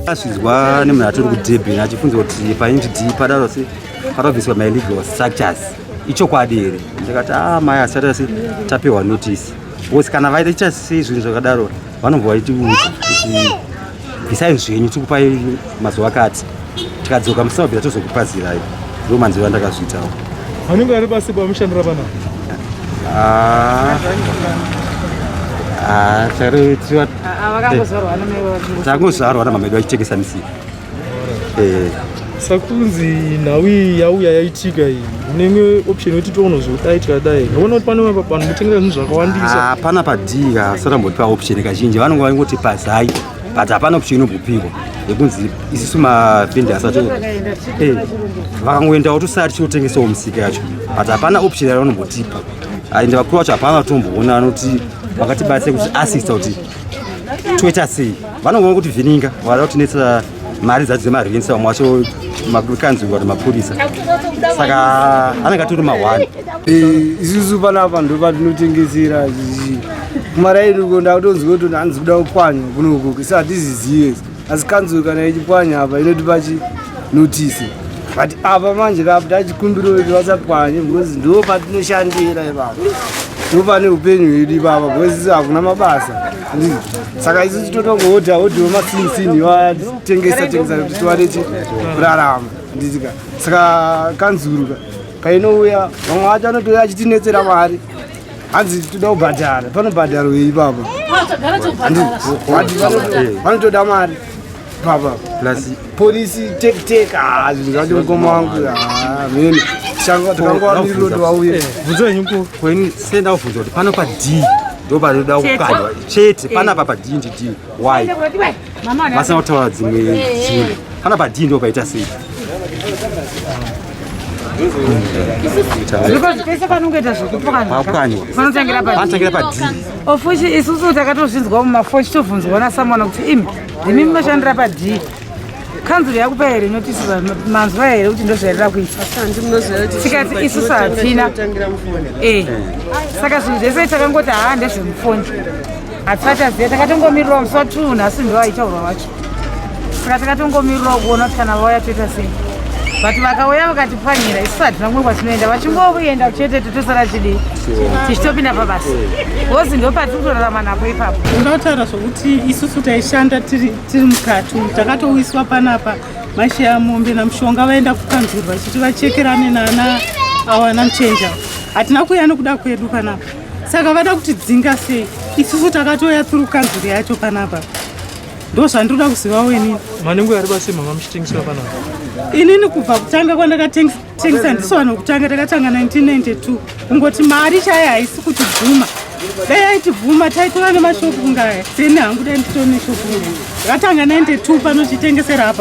Asizwa nemunhu atiri kudhebheni achifunza kuti painiti padaro se parobviswa maillegal structures ichokwadi here. Ndikati mai asati asi tapiwa notice because kana vaita sei zvinhu zvakadaro vanombova vaitiudza kuti bvisai zvenyu tikupai mazuva akati tikadzoka musamabvira tozokupazirai. Ndo manziro andakazviitawo. Vanenge ari basi pamushandira panapa tangozvarwa namamai edu achitengesa misika. Sakunzi nhau yauya yaitika iyi nemwe option yekuti toonozodai tikadai. Ndinoona kuti pane vanhu mutengesa zvinhu zvakawandisa. Hapana padhiga asatamboti paoption kazhinji vanenge vaingoti pazai but hapana option inobvupikwa yekunzi isusu mavhendi asati vakangoendawo tosati tinotengesawo misika yacho but hapana option yavanombotipa. Ende vakuru vacho hapana vatomboona anoti vakatibatsira kuti asista kuti toita sei. Vanongoona kuti vhininga vada kutinetsa mari dzacho dzemarensa vamwe vacho makanzwi kuti mapurisa saka anenge atori ma1. Isusu panapa ndo patinotengesera kumaraini konda kutonzi kuti hanzi kuda kupwanya kunoku isa hatizizive asi kanzwi kana ichipwanya apa inotipa chinotisi but apa manje kapo tachikumbiro kuti vasapwanye because ndo patinoshandira ipapa ndo pane upenyu hwedu ipapa because hakuna mabasa. Saka isusu totongohodha hodhiwo masinisini vatengesa kuti tiwane kurarama nditika. Saka kanzuru kainouya vamwe vacho anotoya achitinetsera mari hanzi toda kubhadhara panobhadharwei ipapa vanotoda mari papa plus polisi tekiteka zvinhu zvacho mukoma wangu mhene takangwamiriro kuti vauye bvunzo yenyu kweni senda kubvunza kuti pano pad ndo panoda kukanywa chete panapa pad ndi d why vasina kutaura dzimwe pana pad ndo paita sei. Pese panongoita zvekupwanya panotangira pad ofushi isusu takatozvinzwa mumafoshi tobvunzwa nasamwana kuti imi ndimi munoshandira pad kanzuro yakupa here notisi manzwa here kuti ndozvairira kuita tikati isusu hatina. Saka zvinhu zvese takangoti ndezvemufoni hatisati taziva takatongomirirawo musi wa2 nhasi ndo vaitaurwa vacho saka takatongomirirawo kuona kuti kana vauya toita sei but vakauya vakatipwanyira isusu hatina kumwe kwatinoenda vachingoenda chete totosara tichitopinda pabasa vozi ndo patiri kutorarama napo ipapo. Unotaura zvokuti isusu taishanda tiri mukati takatowiswa panapa masheya mombe namushonga vaenda kukanzurwa vachiti vachekerane nana awana muchenja hatina kuuya nokuda kwedu panapa saka vada kuti dzinga sei isusu takatoya tiri kukanzuro yacho panapa ndo zvandiroda kuzivawo inini. Manenge ari basi mama muchitengesera panapa inini kubva kutanga kwandakatengesa ndiswana kutanga takatanga 1992 kungoti mari chaya haisi kuti bvuma dai aitibvuma taitora nemashopu kungaya seni hangu dai nditore neshopu takatanga 92 panochitengesera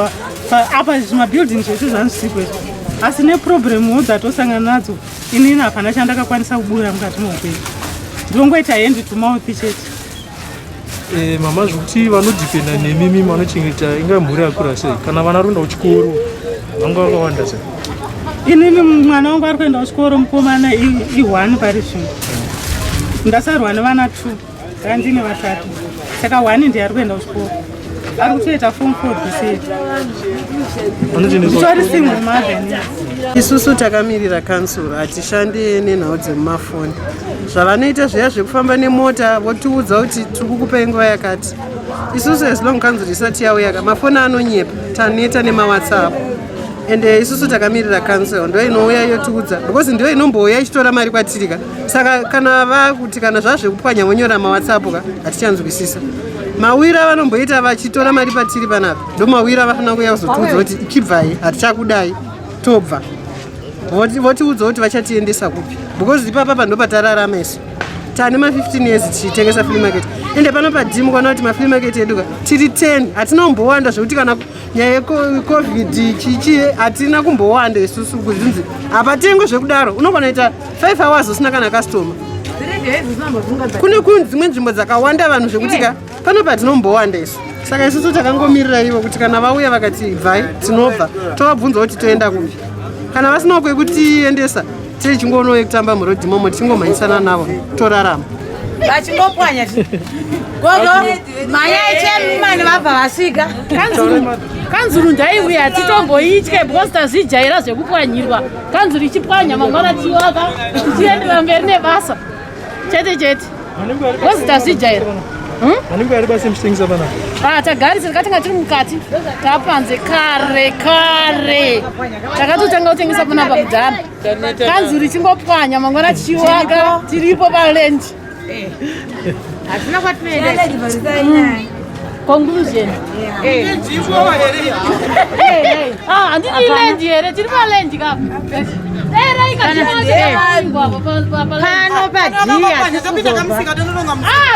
apa zvimabuilding zvetu zvanzvisikwe asi neproblemuwo dzatosangana nadzo inini hapana chandakakwanisa kubuya mukati moupenyu ndongoita hendi tumauthi chete. Mama zvokuti vanodhipenda nemimi vanochengeta inga mhuri yakura sei kana vana ronda kuchikoro vanga vakawanda sei. Inini mwana wangu ari kuenda kuchikoro mukomana i1 pari zvino ndasarwa nevana 2 ndandine vatatu saka 1 ndiye ari kuenda kuchikoro ari kutoita form 4 nditori single mother. Isusu takamirira kansuro hatishandi nenhau dzemumafoni zvavanoita zviya zvekufamba nemota votiudza kuti tiri kukupai nguva yakati isusu as long kansuro isati yauya mafoni anonyepa taneta nemawhatsapp ende isusu takamirira kansuro ndo inouya yotiudza because ndo inombouya ichitora mari kwatirika saka kana vakuti kana zvazvekupwanya vonyora mawhatsapp hatichanzwisisa mawira vanomboita vachitora mari patiri panapa ndo mawira vafana kuya kuzotiudza kuti ichibvai hatichakudai tobva votiudza kuti vachatiendesa kupi because ipapa ndo patararama isu tane ma15 years tichitengesa flea market ende pano padhimu kwaona kuti maflea market edu tiri 10 hatina kumbowanda zvekuti kana nyaya yecovid chichi hatina kumbowanda isusu kuzvinzi hapatengwe zvekudaro unogona ita 5 hours usina kana customer kune dzimwe nzvimbo dzakawanda vanhu zvekuti ka pano patinombowanda isu saka isusu takangomirira ivo kuti kana vauya vakati bvai tinobva tovabvunza kuti toenda kupi kana vasina kwekutiendesa tichingonowe kutamba murodhi momo tichingomhanyisana navo torarama vachingopwanya gogo maya echemumani vabva vasvika kanzuru ndaiuya titomboitye because tazvijaira zvekupwanyirwa kanzuru ichipwanya mangwana tiwaka tichiendera mberi nebasa chete chete because tazvijaira vanenge vari basa muchitengesa panapa tagarisira katinga tiri mukati tapanze kare takatotanga kutengesa panapa kudhara kanzuru ichingopwanya mangwana tichiwaka tiripo palenji hatina kwatinoenda conclusion handini lenji here tiri palenji kapo pano pajiya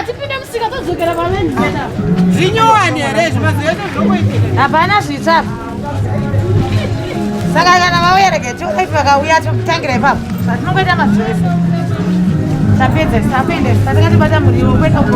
tipinde musika todzokera palenji zinyowani here hapana zvitsva saka kana vauya rege tiaipi vakauya totangira ipapo patinongoita mazvese tapedza tapende tatakatibata muriwo kweka